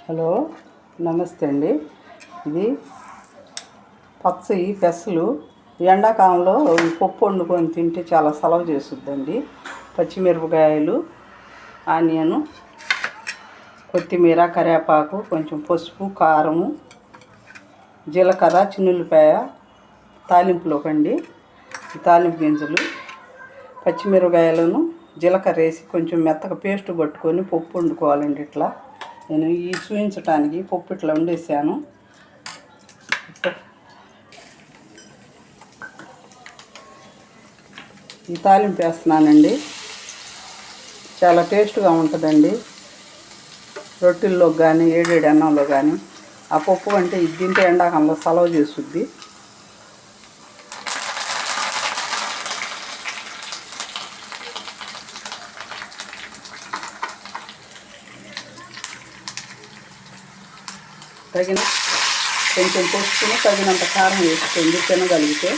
Hello, నమస్తే అండి. ఇది పచ్చయి పెసలు ఎండాకాలంలో పప్పు వండుకొని తింటే చాలా సలవ చేస్తుందండి. పచ్చిమిరపకాయలు, ఆనియను, కొత్తిమీర, కరివేపాకు, కొంచెం పసుపు, కారము, జీలకర్ర, చిన్నుల్లిపాయ తాలింపులోకండి. తాలింపు గింజలు, పచ్చిమిరపకాయలను జీలకర్ర వేసి కొంచెం మెత్తగా పేస్ట్ పట్టుకొని పప్పు వండుకోవాలండి. ఇట్లా నేను ఈ చూపించటానికి పప్పు ఇట్లా వండేసాను. ఈ తాలింపు వేస్తున్నానండి. చాలా టేస్ట్గా ఉంటుందండి. రొట్టెల్లో కానీ ఏడేడు అన్నంలో కానీ ఆ పప్పు అంటే ఇది తింటే ఎండాకాలంలో సలవ చేస్తుంది. కొంచెం పసుపును తగినంత కారం వేసుకోండి. తినగలిగితే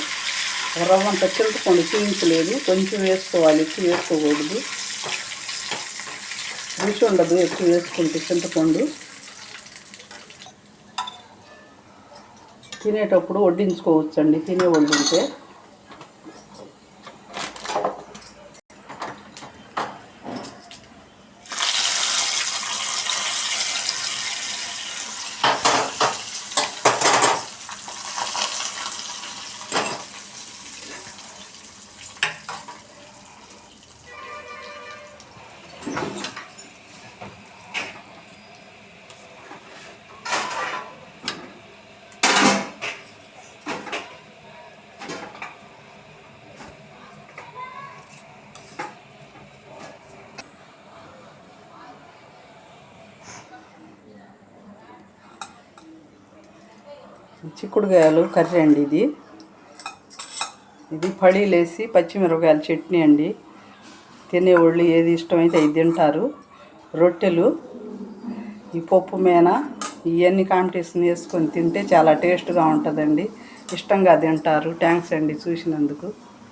రవ్వంత చింతపండు చూపించలేదు, కొంచెం వేసుకోవాలి, ఎక్కువ వేసుకోకూడదు. రుచి ఉండదు ఎక్కువ వేసుకుంటే చింతపండు. తినేటప్పుడు వడ్డించుకోవచ్చండి, తినే వడ్డింటే. చిక్కుడుకాయలు కర్రీ అండి. ఇది పళీలేసి పచ్చిమిరపకాయల చట్నీ అండి. తినేవాళ్ళు ఏది ఇష్టమైతే ఇది తింటారు. రొట్టెలు ఈ పప్పు మేన ఇవన్నీ కాంపిటీషన్ వేసుకొని తింటే చాలా టేస్ట్గా ఉంటుందండి. ఇష్టంగా తింటారు. థ్యాంక్స్ అండి చూసినందుకు.